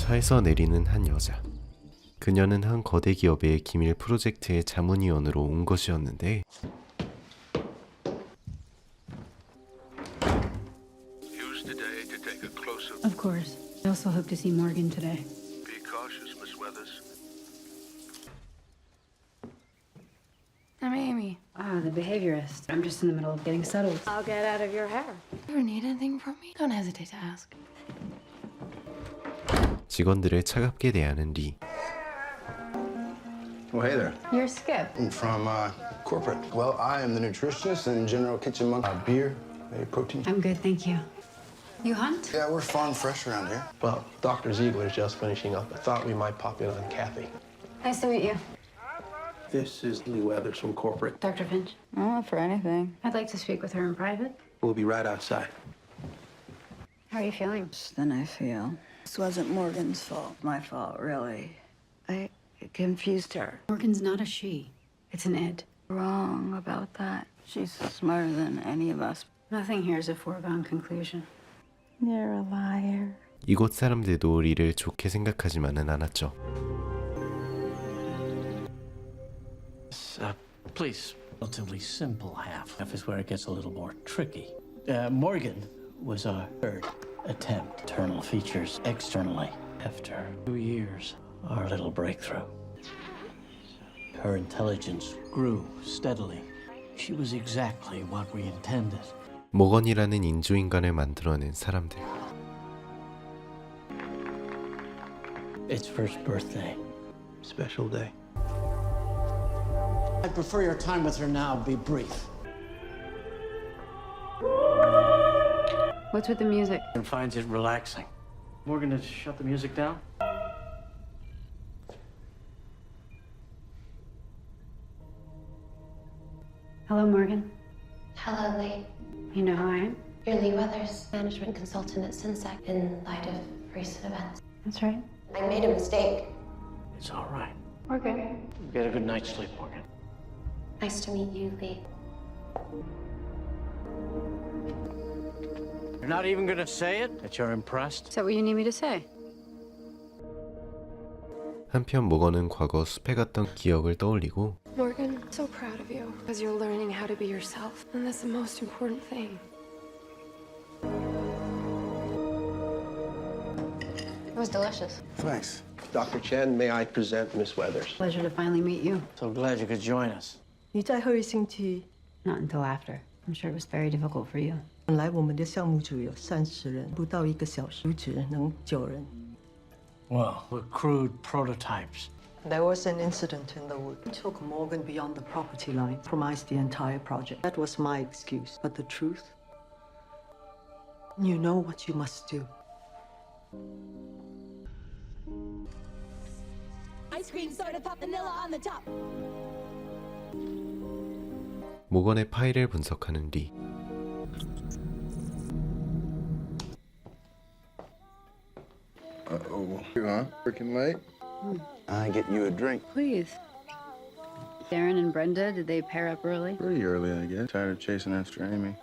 차에서 내리는 한 여자. 그녀는 한 거대 기업의 기밀 프로젝트의 자문위원으로 온 것이었는데 Use today to take a closer. Of course. I also hope to see Morgan today. Be cautious, Miss Weathers. I'm Amy. Ah, the behaviorist. I'm just in the middle of getting settled. I'll get out of your hair. You ever need anything from me? Don't hesitate to ask. 직원들을 차갑게 대하는 리. Well, hey there. You're Skip. I'm from corporate. Well, I am the nutritionist and general kitchen monk. Beer, maybe protein. I'm good, thank you. You hunt? Yeah, we're farm fresh around here. Well, Dr. Ziegler's just finishing up. I thought we might pop in on Kathy. Nice to meet you. This is Lee Weathers from corporate. Dr. Finch. Oh, for anything. I'd like to speak with her in private. We'll be right outside. How are you feeling? Worse than I feel. This wasn't Morgan's fault. My fault, really. I confused her. Morgan's not a she. It's an it. Wrong about that. She's smarter than any of us. Nothing here is a foregone conclusion. You're a liar. 이곳 사람들도 리를 좋게 생각하지만은 않았죠. Please. Relatively simple half. Half is where it gets a little more tricky. Morgan was our third attempt. Internal features externally. After 2 years, our little breakthrough. Her intelligence grew steadily. She was exactly what we intended. 모건이라는 인조인간을 만들어낸 사람들. Its first birthday. Special day. I prefer your time with her now be brief. What's with the music? And finds it relaxing. Morgan, to shut the music down? Hello, Morgan. Hello, Lee. You know who I am? You're Lee Weathers, management consultant at Synsec in light of recent events. That's right. I made a mistake. It's all right. We're good. Get a good night's sleep, Morgan. Nice to meet you, Lee. You're not even gonna say it? That you're impressed? Is that what you need me to say? 한편 모건은 과거 숲에 갔던 기억을 떠올리고 Morgan, so proud of you because you're learning how to be yourself, and that's the most important thing. It was delicious. Thanks. Dr. Chen, may I present Miss Weathers? Pleasure to finally meet you. So glad you could join us. 你在赫瑞星期， Not until after. I'm sure it was very difficult for you. 本来我们的项目组有30人，不到1个小时只能9人。 Well, we're crude prototypes. There was an incident in the wood. Took Morgan beyond the property line, compromised the entire project. That was my excuse. But the truth? You know what you must do. Ice cream soda pop vanilla on the top. 모건의 파일을 분석하는 리. Uh-oh. You on? Working late? I get you a drink. Please. Darren and Brenda, did they pair up early? Pretty early, I guess. Tired of chasing after Amy.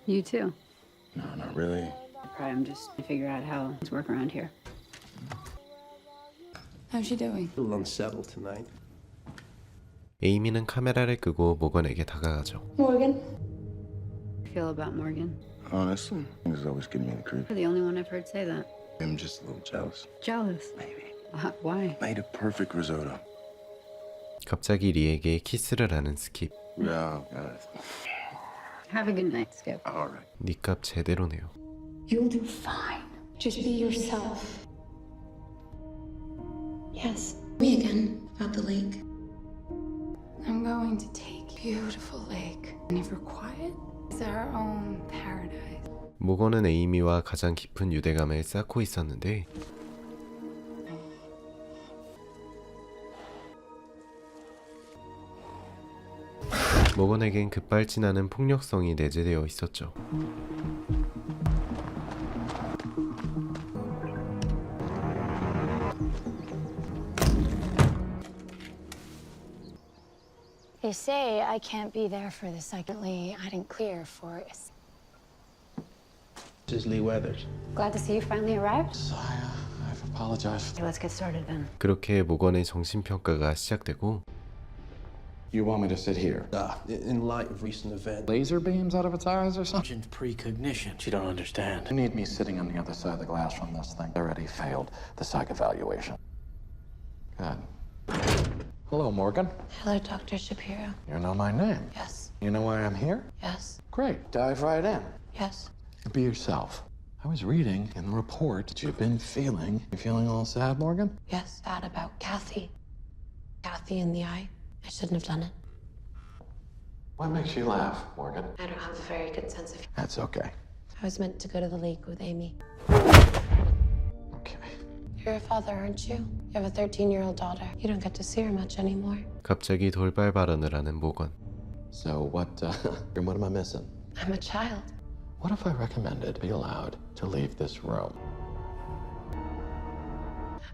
You too. No, not really. Probably I'm just trying to figure out how things work around here. How's she doing? A little unsettled tonight. 에이미는 카메라를 끄고 모건에게 다가가죠. Morgan? Feel about Morgan? Honestly, things always give me the creep. You're the only one I've heard say that. I'm just a little jealous. Jealous. Maybe. Why? Made a perfect risotto. 갑자기 리에게 키스를 하는 스킵. Yeah, got it. Have a good night, Skip. All right. 니값 제대로네요. You'll do fine. Just be yourself. Yes. Me again about the lake. I'm going to take beautiful lake. And if we're quiet, it's our own paradise. 모건은 에이미와 가장 깊은 유대감을 쌓고 있었는데 모건에겐 급발진하는 폭력성이 내재되어 있었죠. They say I can't be there for the secondly. I didn't clear for us. This is Lee Weathers. Glad to see you finally arrived. Sire, I've apologize. Okay, let's get started then. 그렇게 모건의 정신평가가 시작되고 You want me to sit here? In light of recent events. Laser beams out of its eyes or something? Urgent precognition. You don't understand. You need me sitting on the other side of the glass from this thing. I already failed the psych evaluation. Good. Hello, Morgan. Hello, Dr. Shapiro. You know my name. Yes. You know why I'm here? Yes. Great. Dive right in. Yes. Be yourself. I was reading in the report that you've been feeling. You feeling a little sad, Morgan? Yes. Sad about Kathy. Kathy in the eye. I shouldn't have done it. What makes you laugh, Morgan? I don't have a very good sense of. That's okay. I was meant to go to the lake with Amy. Okay. You're a father, aren't you? You have a 13-year-old daughter. You don't get to see her much anymore. 갑자기 돌발 발언을 하는 모건. So what am I missing? I'm a child. What if I recommended be allowed to leave this room?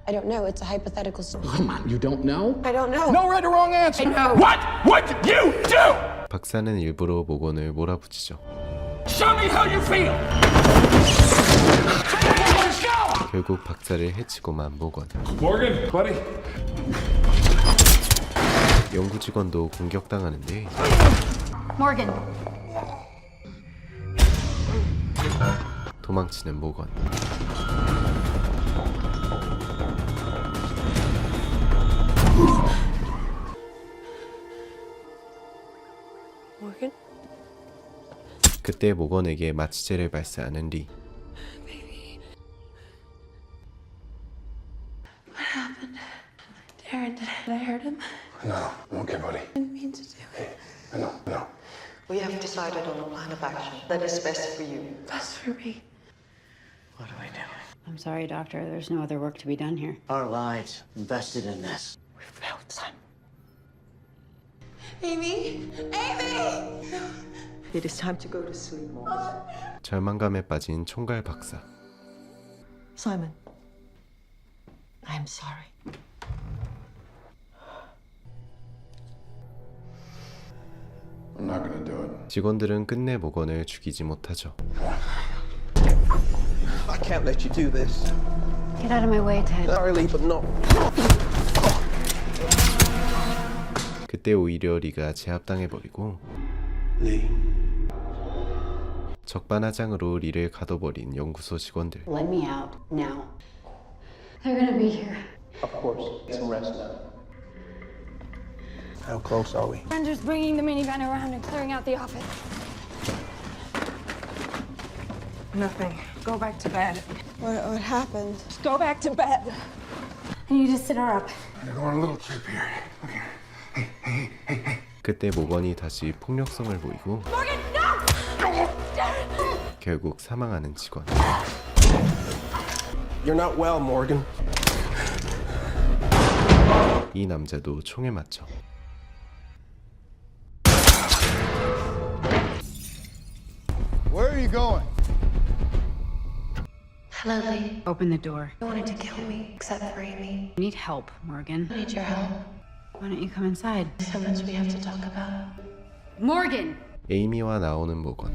I don't know. It's a hypothetical. Come on, you don't know? I don't know. No right or wrong answer. I know. What did you do? 박사는 일부러 모건을 몰아붙이죠. Show me how you feel. 결국 박사를 해치고만 모건. Morgan, buddy. 연구 직원도 공격당하는데 Morgan. 도망치는 모건. Morgan? 그때 모건에게 마취제를 발사하는 리. What happened? Darren, did I hurt him? No, I'm okay, buddy. I didn't mean to do it. No. We have decided on a plan of action that is best for you. Best for me. What are we doing? I'm sorry, Doctor. There's no other work to be done here. Our lives invested in this. We failed, son. Amy! Amy! It is time to go to sleep, Morgan. 절망감에 빠진 총괄 박사. Simon, I'm sorry. I'm not gonna do it. 직원들은 끝내 모건을 죽이지 못하죠. I can't let you do this. Get out of my way, Ted. Sorry, but not. 그때 오히려 리가 제압당해버리고 Lee. 적반하장으로 리를 가둬버린 연구소 직원들. Let me out now. They're gonna be here. Of course. Get some rest now. How close are we? Brender's bringing the minivan around and clearing out the office. Nothing. Go back to bed. What happened? Just go back to bed. I need to sit her up. I'm going on a little trip here. Okay. 그때 모건이 다시 폭력성을 보이고 Morgan, no! 결국 사망하는 직원. You're not well, Morgan. 이 남자도 총에 맞죠. Where are you going? Hello, Lee. Open the door. You wanted to kill me, except for Amy. I need help, Morgan. I need your help. Why don't you come inside? So much we have to talk about. Morgan! 에이미와 나오는 모건.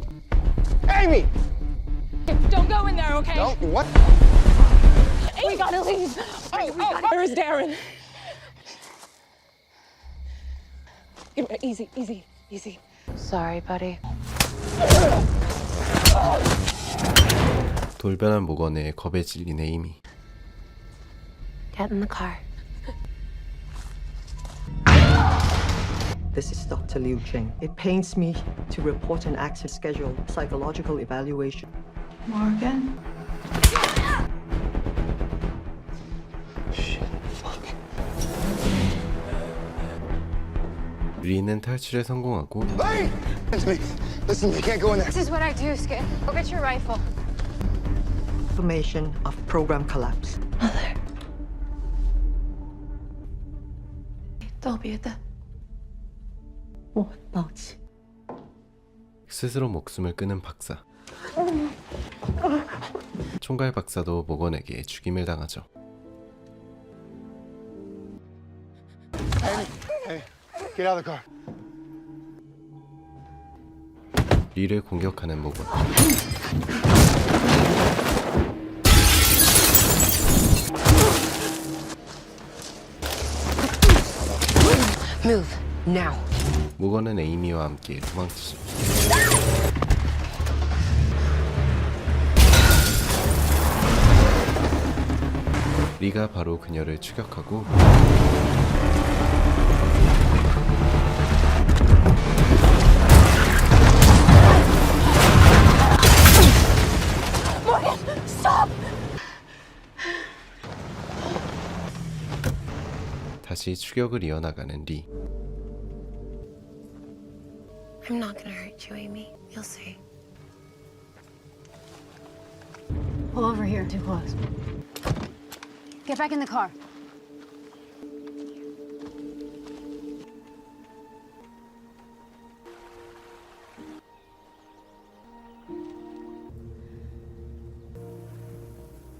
Amy! Don't go in there, okay? Don't, what? We gotta leave. Where's Darren? Easy. Sorry, buddy. 돌변한 모건에 겁에 질린 에이미. Get in the car. This is Dr. Liu Cheng. It pains me to report an active scheduled psychological evaluation. Morgan? 리는 탈출에 성공하고 Hey! Listen, you can't go in there. This is what I do, Skip. Go get your rifle. Information of program collapse. Mother. 더비에다. What about? 스스로 목숨을 끊은 박사. 총괄 박사도 모건에게 죽임을 당하죠. Hey, get out of the car. 리를 공격하는 모건. Move now. 모건은 에이미와 함께 도망치죠. 리가 바로 그녀를 추격하고 다시 추격을 이어나가는 리. I'm not gonna hurt you, Amy. You'll see. Pull over here. Too close. Get back in the car.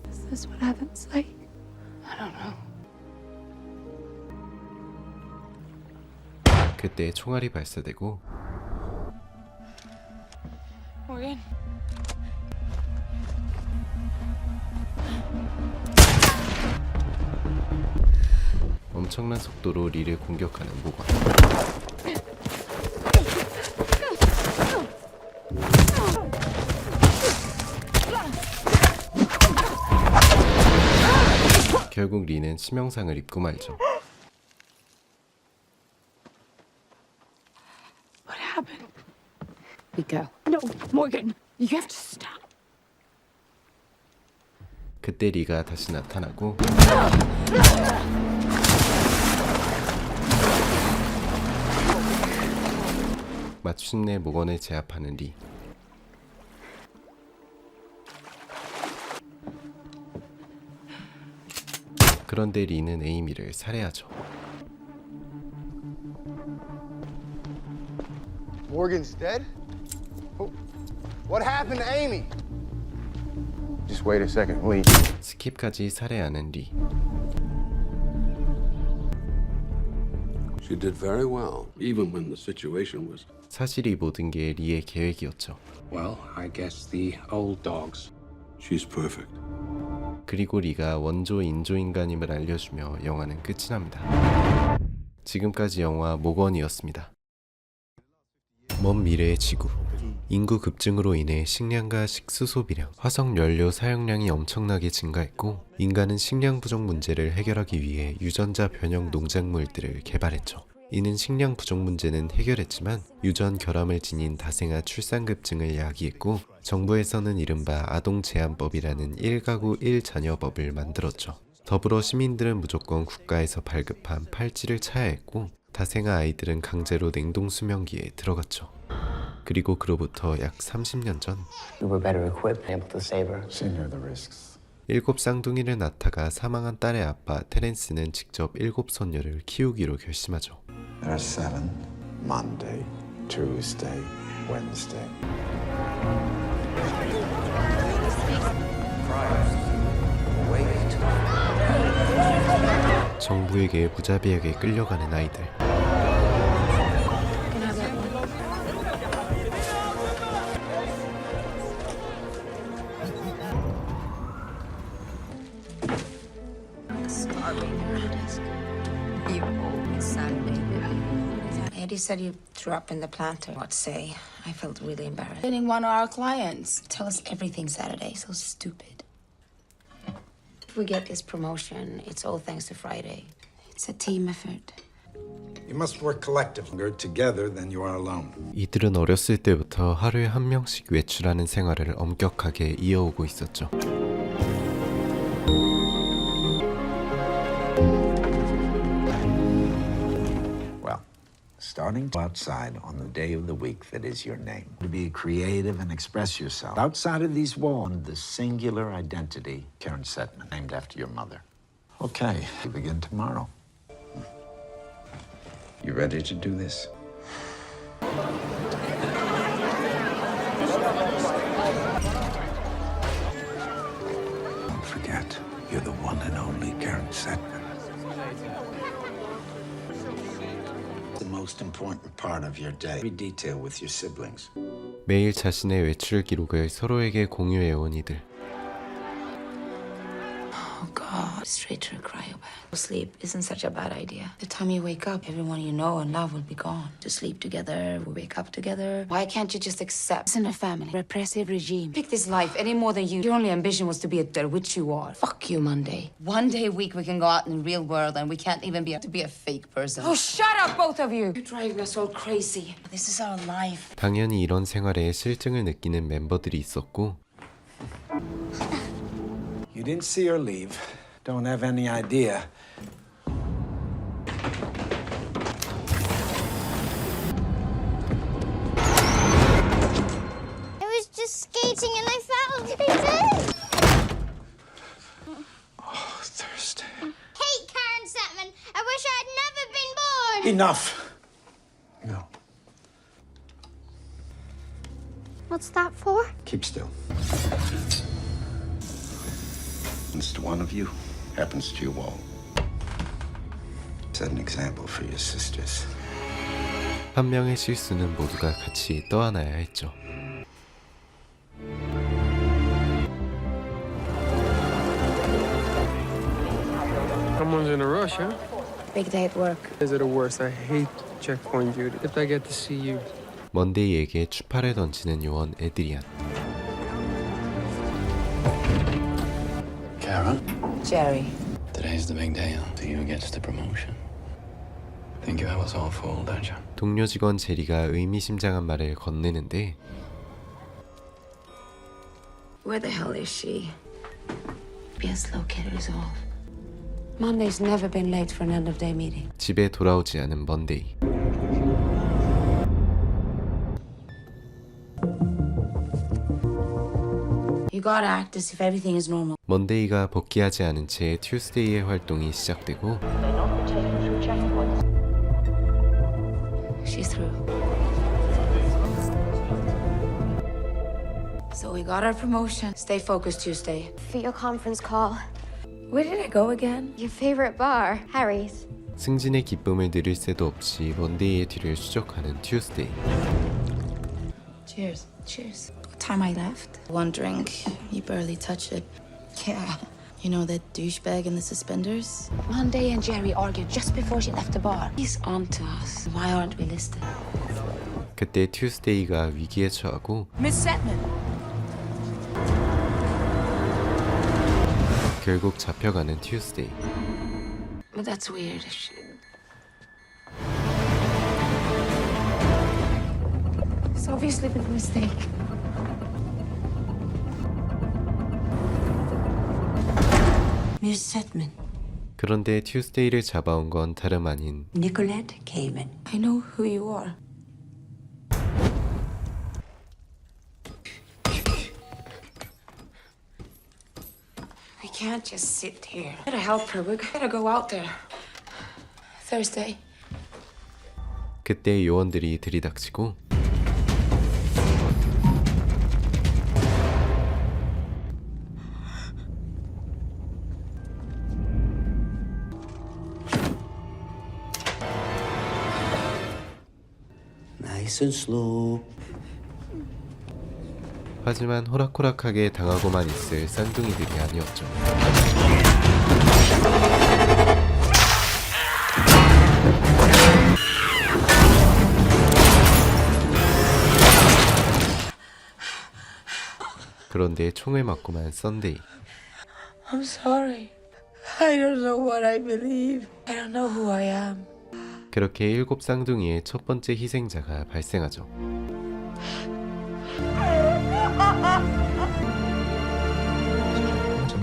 Is this what heaven's like? I don't know. 그때 총알이 발사되고 Morgan. 엄청난 속도로 리를 공격하는 모건. 결국 리는 치명상을 입고 말죠. What happened? We go. No, Morgan. You have to stop. 그때 리가 다시 나타나고 마침내 모건을 제압하는 리. 그런데 리는 에이미를 살해하죠. Morgan's dead? What happened to Amy? Just wait a second, Lee. 스킵까지 살해하는 리. She did very well, even when the situation was. 사실 이 모든 게 리의 계획이었죠. Well, I guess the old dogs. She's perfect. 그리고 리가 원조 인조인간임을 알려주며 영화는 끝이 납니다. 지금까지 영화 모건이었습니다. 먼 미래의 지구. 인구 급증으로 인해 식량과 식수 소비량, 화석 연료 사용량이 엄청나게 증가했고 인간은 식량 부족 문제를 해결하기 위해 유전자 변형 농작물들을 개발했죠. 이는 식량 부족 문제는 해결했지만 유전 결함을 지닌 다생아 출산 급증을 야기했고 정부에서는 이른바 아동 제한법이라는 1가구 1자녀법을 만들었죠. 더불어 시민들은 무조건 국가에서 발급한 팔찌를 차야 했고 다생아 아이들은 강제로 냉동 수명기에 들어갔죠. 그리고 그로부터 약 30년 전 We were better equipped, able to save her. Senior the risks. 7 쌍둥이를 낳다가 사망한 딸의 아빠 테렌스는 직접 7 손녀를 키우기로 결심하죠. There are 7. Monday, Tuesday, Wednesday. 정부에게 무자비하게 끌려가는 아이들. Eddie said you threw up in the planter. What to say? I felt really embarrassed. Getting one of our clients. Tell us everything Saturday. So stupid. If we get this promotion, it's all thanks to Friday. It's a team effort. You must work collectively. You're together than you are alone. 이들은 어렸을 때부터 하루에 한 명씩 외출하는 생활을 엄격하게 이어오고 있었죠. Starting outside on the day of the week that is your name. To be creative and express yourself. Outside of these walls, the singular identity, Karen Setman, named after your mother. Okay, we begin tomorrow. You ready to do this? Don't forget, you're the one and only Karen Setman. The most important part of your day. Every detail with your siblings. 매일 자신의 외출 기록을 서로에게 공유해온 이들. Oh, God. spot straight to a cryo bag. Sleep isn't such a bad idea. The time you wake up, everyone you know and love will be gone. To sleep together, we wake up together. Why can't you just accept it's in a family? Repressive regime. Pick this life any more than you. Your only ambition was to be a dirt, which you are. Fuck you, Monday. One day a week we can go out in the real world and we can't even be able to be a fake person. Oh, shut up, both of you! You're driving us all crazy. This is our life. 당연히 이런 생활에 실증을 느끼는 멤버들이 있었고 You didn't see her leave. Don't have any idea. I was just skating and I fell. I did. Oh, Thursday. Hate Karen Setman. I wish I had never been born. Enough. No. What's that for? Keep still. Happens to one of you, happens to you all. Set an example for your sisters. 한 명의 실수는 모두가 같이 떠안아야 했죠. Someone's in a rush, huh? Big day at work. Is it a worse? I hate checkpoint duty. If I get to see you. 먼데이에게 추파를 던지는 요원 에드리안. Karen, Jerry. today's the big day. See who gets the promotion. Think I was all fooled, don't you? 동료 직원 제리가 의미심장한 말을 건네는데 Where the hell is she? Best located is all. Monday's never been late for an end-of-day meeting. 집에 돌아오지 않은 먼데이. You gotta act as if everything is normal. 먼데이가 복귀하지 않은 채 튜스데이의 활동이 시작되고 She's through. So we got our promotion. Stay focused, Tuesday. For your conference call. Where did I go again? Your favorite bar, Harry's. 승진의 기쁨을 누릴 새도 없이 먼데이의 뒤를 추적하는 튜스데이. Cheers. Cheers. What time I left? One drink. You barely touched it. Yeah. You know that douchebag in the suspenders? Monday and Jerry argued just before she left the bar. He's on to us. Why aren't we listed? 그때 튜스데이가 위기에 처하고 Miss Setman. 결국 잡혀가는 튜스데이. But that's weird. It's obviously been a mistake. Miss Setman. 그런데 튜스데이를 잡아온 건 다름 아닌 Nicolette Cayman. I know who you are. We can't just sit here. We gotta help her. We gotta go out there. Thursday. 그때 요원들이 들이닥치고 Nice and slow. 하지만 호락호락하게 당하고만 있을 쌍둥이들이 아니었죠. 그런데 총을 맞고만 썬데이. I'm sorry. I don't know what I believe. I don't know who I am. 그렇게 7 쌍둥이의 첫 번째 희생자가 발생하죠.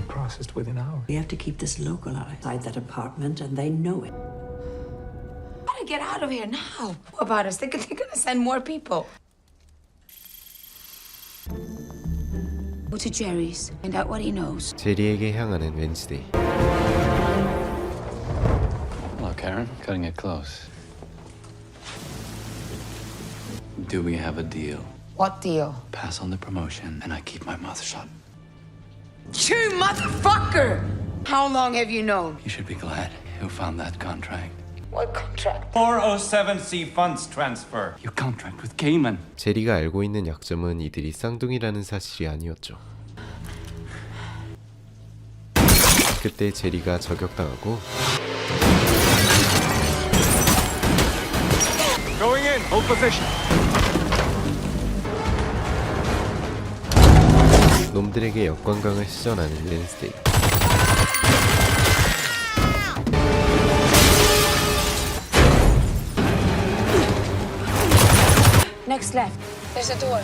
Processed within hours. We have to keep this localized inside that apartment, and they know it. Gotta get out of here now. What about us? They're gonna send more people. Go to Jerry's. Find out what he knows. 제리에게 향하는 웬스데이. Hello, Karen. Cutting it close. Do we have a deal? What deal? Pass on the promotion, and I keep my mouth shut. You motherfucker! How long have you known? You should be glad who found that contract. What contract? 407C funds transfer. Your contract with Cayman. 제리가 알고 있는 약점은 이들이 쌍둥이라는 사실이 아니었죠. 그때 제리가 저격당하고 Going in. Hold position. 놈들에게 역관광을 시전하는 wednesday. Next left. There's a door.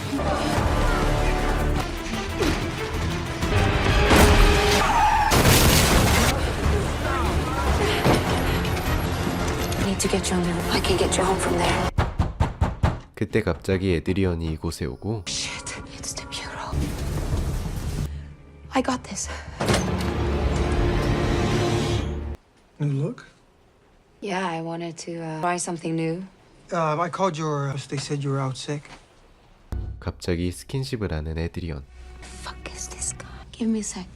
I need to get you on the road. I can get you home from there. 그때 갑자기 에드리언이 이곳에 오고 Shit, it's the bureau. I got this. New look? Yeah, I wanted to try something new. I called your. They said you were out sick. 갑자기 스킨십을 하는 에드리언. Fuck is this guy? Give me a sec.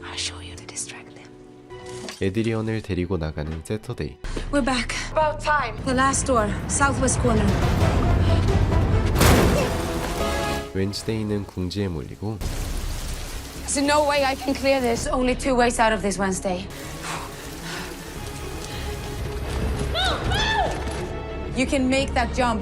I'll show you to distract them. 에드리언을 데리고 나가는 세터데이. We're back. About time. The last door, southwest corner. 웬즈데이는 궁지에 몰리고 There's no way I can clear this. Only two ways out of this Wednesday. You can make that jump.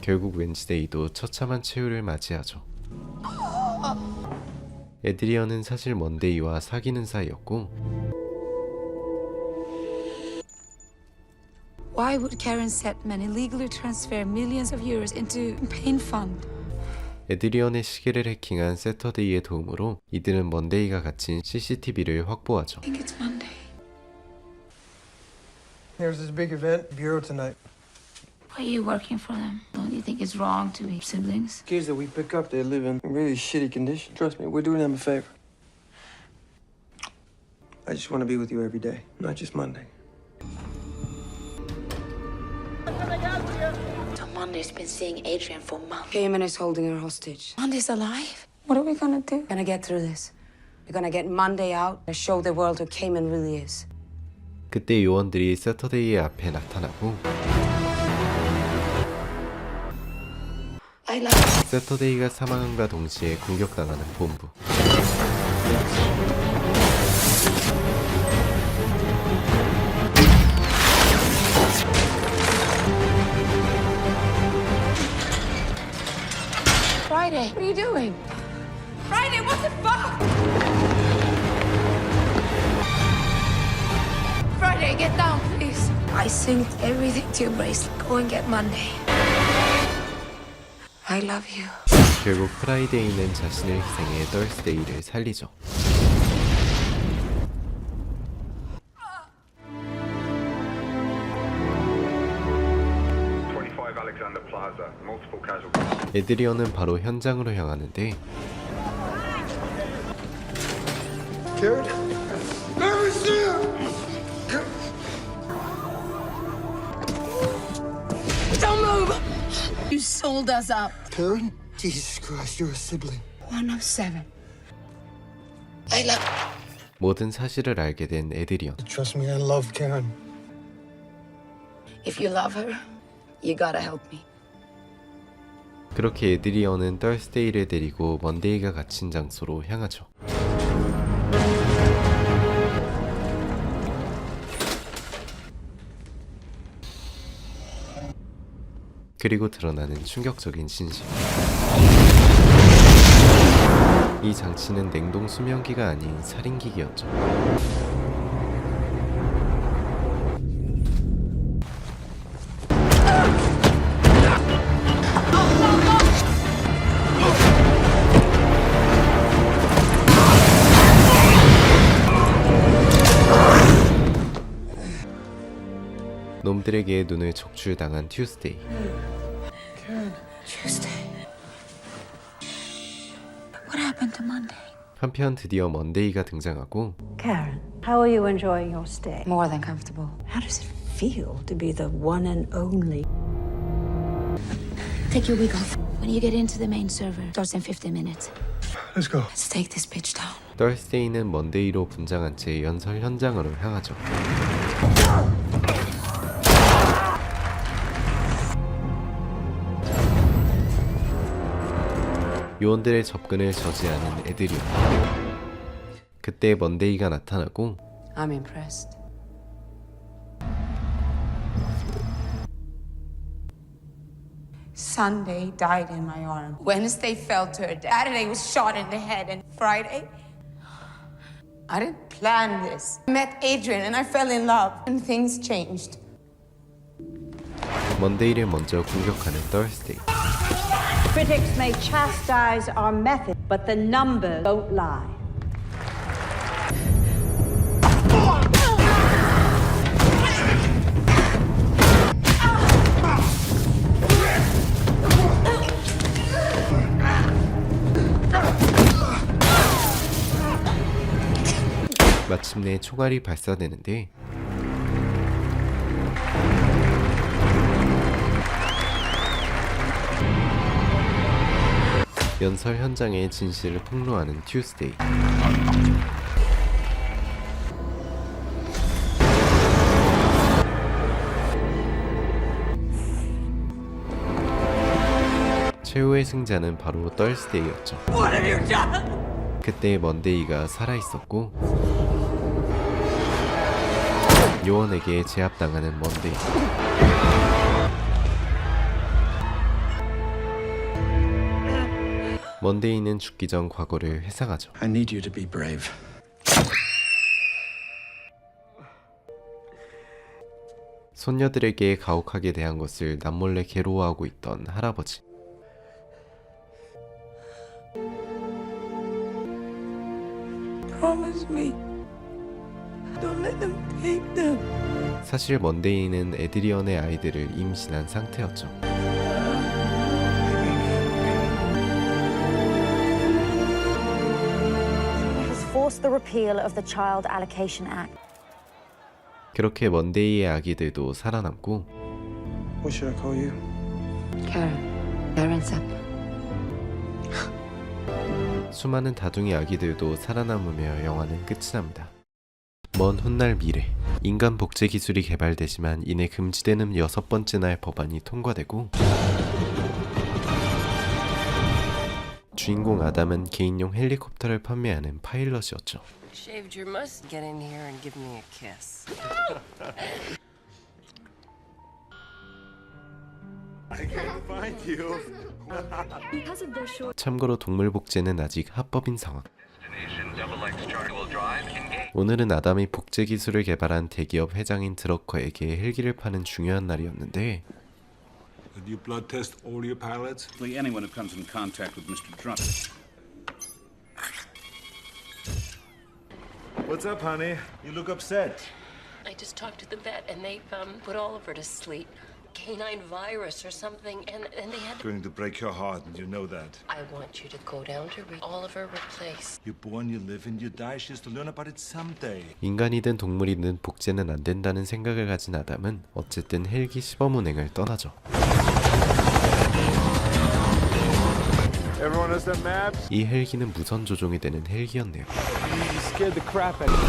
결국 웬즈데이도 처참한 최후를 맞이하죠. 에드리언은 사실 먼데이와 사귀는 사이였고 Why would Karen Setman illegally transfer millions of euros into pain fund? 에드리언의 시계를 해킹한 세터데이의 도움으로 이들은 먼데이가 갇힌 CCTV를 확보하죠. I think it's Monday. There's this big event, bureau tonight. Why are you working for them? Don't you think it's wrong to be siblings? Kids that we pick up, they live in really shitty condition. Trust me, we're doing them a favor. I just want to be with you every day, not just Monday. So Monday's been seeing Adrian for months. Cayman is holding her hostage. Monday's alive? What are we gonna do? We're gonna get through this. We're gonna get Monday out and show the world who Cayman really is. 그때 요원들이 세터데이의 앞에 나타나고 I love you. 세터데이가 사망함과 동시에 공격당하는 본부. Friday, what are you doing? Friday, what the fuck? Friday, get down, please. I synced everything to your bracelet. Go and get Monday. I love you. 결국 프라이데이는 자신을 희생해 덜스데이를 살리죠. 에드리언은 바로 현장으로 향하는데 Karen? Don't move! You sold us up. Karen? Jesus Christ, you're a sibling. One of seven. I love 모든 사실을 알게 된 에드리언. Trust me, I love Karen. If you love her, you gotta help me. 그렇게 에드리언은 덜스데이를 데리고 먼데이가 갇힌 장소로 향하죠. 그리고 드러나는 충격적인 진실. 이 장치는 냉동 수면기가 아닌 살인기기였죠. 놈들에게 눈을 적출당한 튜스데이. Tuesday. What happened to Monday? 한편 드디어 먼데이가 등장하고 Karen, how are you enjoying your stay? More than comfortable. How does it feel to be the one and only? Take your week off. When you get into the main server, starts in 15 minutes. Let's go. Let's take this bitch down. 떨스데이는 먼데이로 분장한 채 연설 현장으로 향하죠. 요원들의 접근을 저지하는 애들이요. 그때 먼데이가 나타나고 I'm impressed. Sunday died in my arms. Wednesday fell to her death. Saturday was shot in the head. And Friday, I didn't plan this. I met Adrian and I fell in love. And things changed. 먼데이를 먼저 공격하는 떨스데이. Critics may chastise our method, but the numbers don't lie. 마침내 총알이 발사되는데 연설 현장의 진실을 폭로하는 튜스데이. 최후의 승자는 바로 떨스데이였죠. 그때 먼데이가 살아있었고 요원에게 제압당하는 먼데이. 먼데이는 죽기 전 과거를 회상하죠. I need you to be brave. 손녀들에게 가혹하게 대한 것을 남몰래 괴로워하고 있던 할아버지. Promise me. Don't let them take them. 사실 먼데이는 에드리언의 아이들을 임신한 상태였죠. Force the repeal of the Child Allocation Act. 그렇게 먼데이의 아기들도 살아남고 What should I call you? Karen. Karen Sepp. 수많은 다둥이 아기들도 살아남으며 영화는 끝이 납니다. 먼 훗날 미래, 인간 복제 기술이 개발되지만 이내 금지되는 6번째 날 법안이 통과되고 주인공 아담은 개인용 헬리콥터를 판매하는 파일럿이었죠. Shaved your must. Get in here and give me a kiss. I can't find you. 참고로 동물 복제는 아직 합법인 상황. 오늘은 아담이 복제 기술을 개발한 대기업 회장인 드러커에게 헬기를 파는 중요한 날이었는데 Did you blood test all your pilots? Anyone who comes in contact with Mr. Trump. What's up, honey? You look upset. I just talked to the vet and they put Oliver to sleep. Canine virus or something, and they had Going to break your heart, and you know that. I want you to go down to Oliver replace. You're born, you live, and you die. She has to learn about it someday. 인간이든 동물이든 복제는 안 된다는 생각을 가진 아담은 어쨌든 헬기 시범 운행을 떠나죠. Everyone has their maps? 이 헬기는 무선 조종이 되는 헬기였네요. You scared the crap out of me.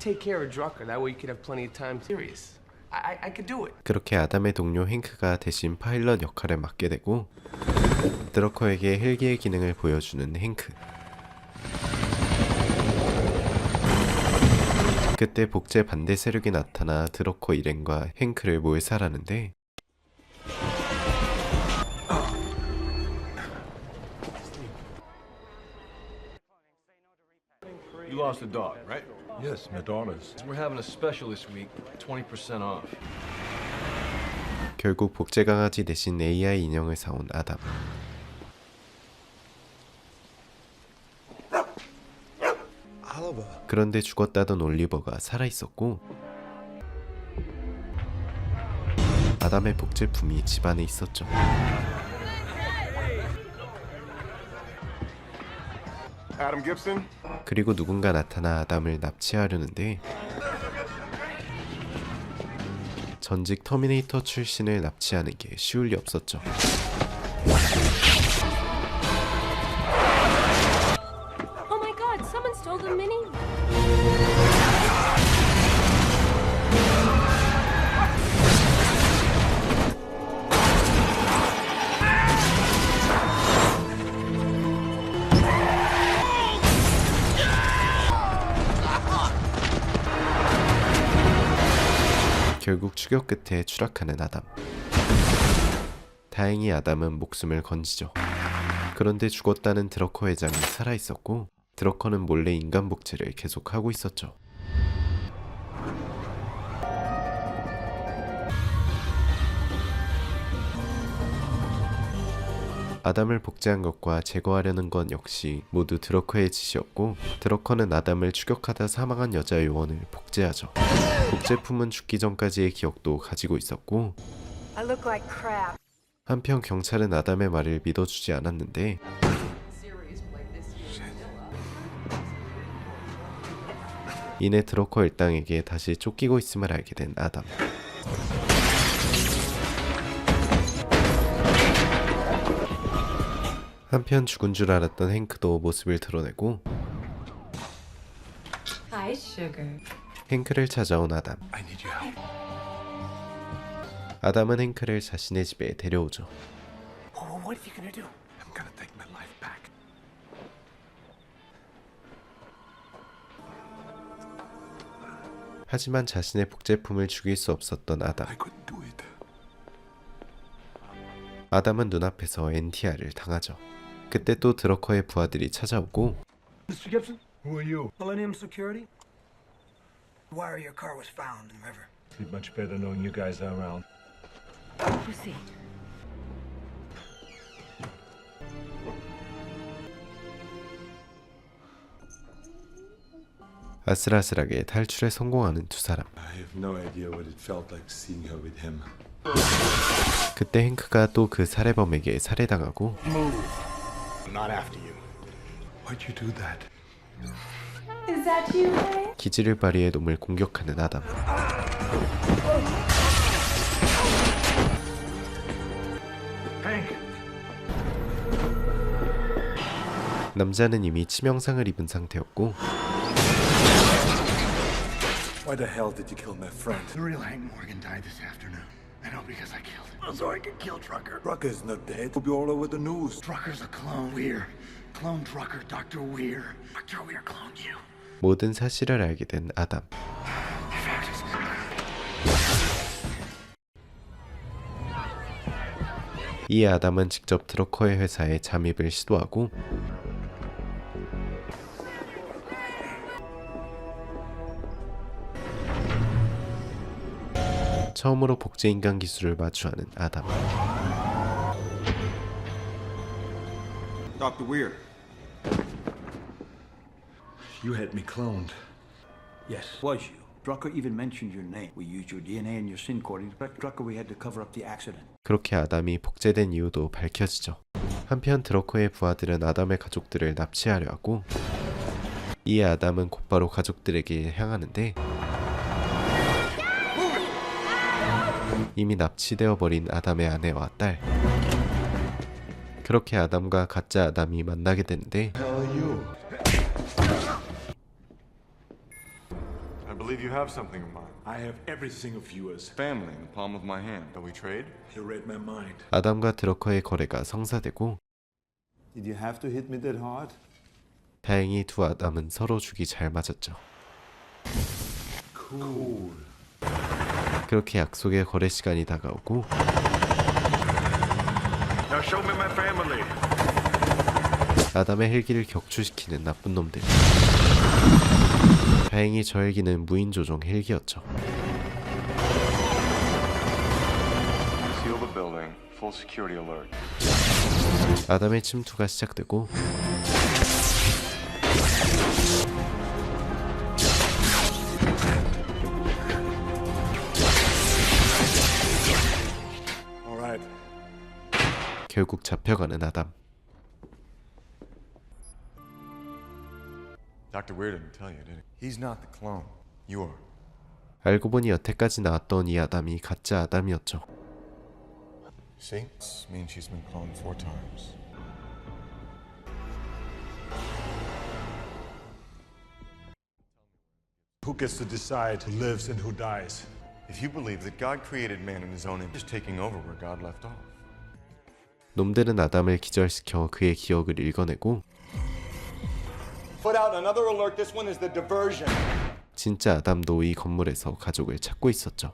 Take care of Drucker. That way you could have plenty of time. Serious. I could do it. 그렇게 아담의 동료 행크가 대신 파일럿 역할을 맡게 되고 드러커에게 헬기의 기능을 보여주는 행크. 그때 복제 반대 세력이 나타나 드러커 일행과 행크를 몰살하는데 You lost a dog, right? Yes, my daughters. We're having a special this week, 20% off. 결국 복제 강아지 대신 AI 인형을 사온 아담. 그런데 죽었다던 올리버가 살아있었고 아담의 복제품이 집안에 있었죠. Adam Gibson? 그리고 누군가 나타나 아담을 납치하려는데 전직 터미네이터 출신을 납치하는 게 쉬울 리 없었죠. Oh my god, someone stole the mini. 결국 추격 끝에 추락하는 아담. 다행히 아담은 목숨을 건지죠. 그런데 죽었다는 드러커 회장이 살아있었고 드러커는 몰래 인간 복제를 계속하고 있었죠. 아담을 복제한 것과 제거하려는 건 역시 모두 드러커의 짓이었고 드러커는 아담을 추격하다 사망한 여자 요원을 복제하죠. 복제품은 죽기 전까지의 기억도 가지고 있었고 I look like crap. 한편 경찰은 아담의 말을 믿어주지 않았는데 이내 드러커 일당에게 다시 쫓기고 있음을 알게 된 아담. 한편 죽은 줄 알았던 행크도 모습을 드러내고 Hi, sugar. 행크를 찾아온 아담. I need your help. 아담은 행크를 자신의 집에 데려오죠. What are you gonna do? I'm gonna take my life back. 하지만 자신의 복제품을 죽일 수 없었던 아담. I couldn't do it. 아담은 눈앞에서 NTR을 당하죠. 그때 또 드러커의 부하들이 찾아오고 Mr. Gibson? Who are you? Millennium Security? Wire your car was found in the river. Be much better knowing you guys are around. Proceed. 아슬아슬하게 탈출에 성공하는 두 사람. I have no idea what it felt like seeing her with him. 그때 행크가 또 그 살해범에게 살해당하고 Move. I'm not after you. Why'd you do that? Is that you, Hank? 기지를 발휘해 놈을 공격하는 아담. Hank. 남자는 이미 치명상을 입은 상태였고 Why the hell did you kill my friend? The real Hank Morgan died this afternoon. I know because I killed him. So I could kill Drucker. Drucker's not dead. He'll be all over the news. Drucker's a clone. Weir. Clone Drucker, Dr. Weir. Dr. Weir cloned you. 모든 사실을 알게 된 아담. 이에 아담은 직접 드러커의 회사에 잠입을 시도하고 처음으로 복제인간 기술을 마주하는 아담. Dr. Weir. You had me cloned. Yes, was you. Drucker even mentioned your name. We used your DNA and your SIN coding to track Drucker. We had to cover up the accident. 그렇게 아담이 복제된 이유도 밝혀지죠. 한편 드러커의 부하들은 아담의 가족들을 납치하려 하고 이에 아담은 곧바로 가족들에게 향하는데 이미 납치되어 버린 아담의 아내와 딸. 그렇게 아담과 가짜 아담이 만나게 되는데 I believe you have something of mine. I have everything of yours. Family in the palm of my hand. Shall we trade? You read my mind. 아담과 드러커의 거래가 성사되고 Did you have to hit me that hard? 다행히 두 아담은 서로 죽이 잘 맞았죠. Cool. 그렇게 약속의 거래 시간이 다가오고 Now show me my family. 아담의 헬기를 격추시키는 나쁜 놈들. 다행히 저 헬기는 무인조종 헬기였죠. Seal the building. Full security alert. 아담의 침투가 시작되고 결국 잡혀가는 아담. Dr. Weir didn't tell you, did he? He's not the clone. You are. 알고 보니 여태까지 나왔던 이 아담이 가짜 아담이었죠. See? This means she's been cloned 4 times. Who gets to decide who lives and who dies? If you believe that God created man in his own image, just taking over where God left off. 놈들은 아담을 기절시켜 그의 기억을 읽어내고 Put out another alert. This one is the diversion. 진짜 아담도 이 건물에서 가족을 찾고 있었죠.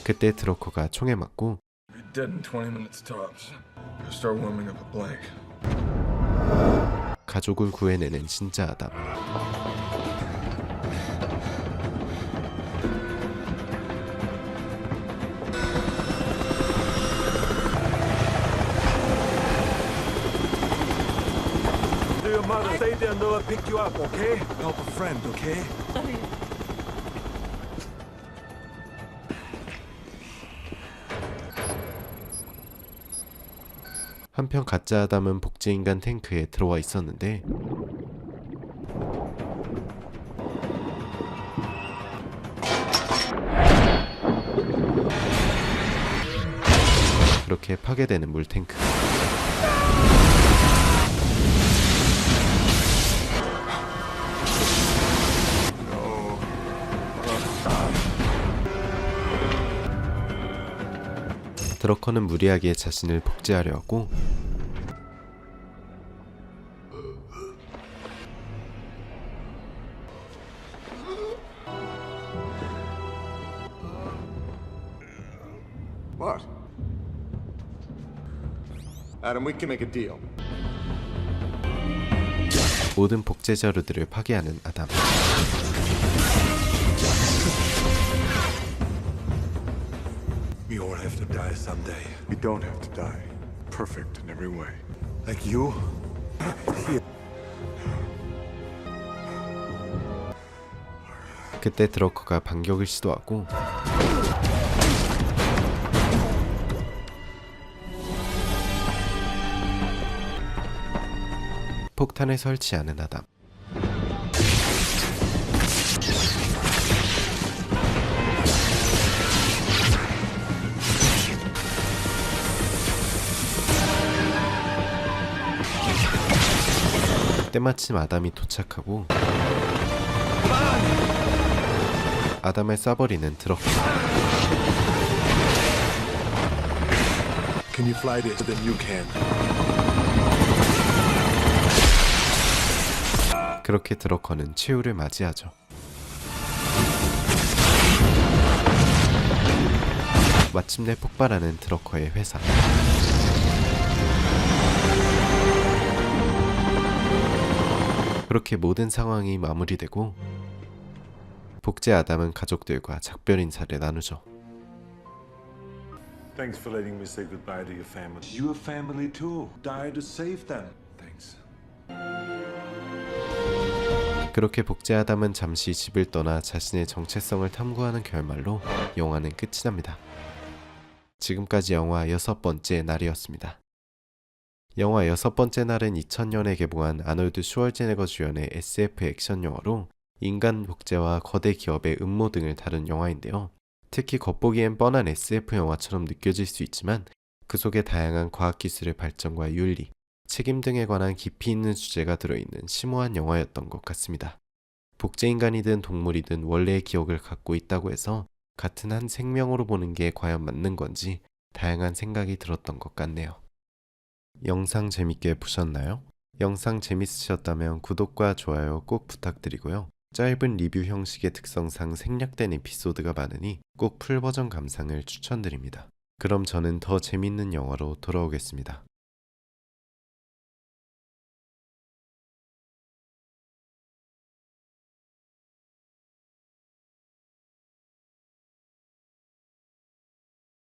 그때 드러커가 총에 맞고 Be dead in 20 minutes tops. Start warming up a blank. 가족을 구해내는 진짜 아담. Do your mother stay there until I pick you up, okay? Help a friend, okay? 한편 가짜 아담은 복제인간 탱크에 들어와 있었는데 그렇게 파괴되는 물탱크. 드러커는 무리하게 자신을 복제하려 하고 What? Adam, we can make a deal. 모든 복제 자료들을 파괴하는 아담. We all have to die someday. We don't have to die. Perfect in every way. Like you? 그때 드러커가 반격을 시도하고 폭탄을 설치하는 아담. 때마침 아담이 도착하고 아담을 쏴버리는 드러커. Can you fly this? Then you can. 그렇게 드러커는 최후를 맞이하죠. 마침내 폭발하는 드러커의 회사. 그렇게 모든 상황이 마무리되고 복제 아담은 가족들과 작별 인사를 나누죠. Thanks for letting me say goodbye to your family. Your family too. Die to save them. Thanks. 그렇게 복제 아담은 잠시 집을 떠나 자신의 정체성을 탐구하는 결말로 영화는 끝이 납니다. 지금까지 영화 6번째 날이었습니다. 영화 6번째 날은 2000년에 개봉한 아놀드 슈왈제네거 주연의 SF 액션 영화로 인간 복제와 거대 기업의 음모 등을 다룬 영화인데요. 특히 겉보기엔 뻔한 SF 영화처럼 느껴질 수 있지만 그 속에 다양한 과학기술의 발전과 윤리, 책임 등에 관한 깊이 있는 주제가 들어있는 심오한 영화였던 것 같습니다. 복제인간이든 동물이든 원래의 기억을 갖고 있다고 해서 같은 한 생명으로 보는 게 과연 맞는 건지 다양한 생각이 들었던 것 같네요. 영상 재밌게 보셨나요? 영상 재밌으셨다면 구독과 좋아요 꼭 부탁드리고요. 짧은 리뷰 형식의 특성상 생략된 에피소드가 많으니 꼭 풀버전 감상을 추천드립니다. 그럼 저는 더 재밌는 영화로 돌아오겠습니다.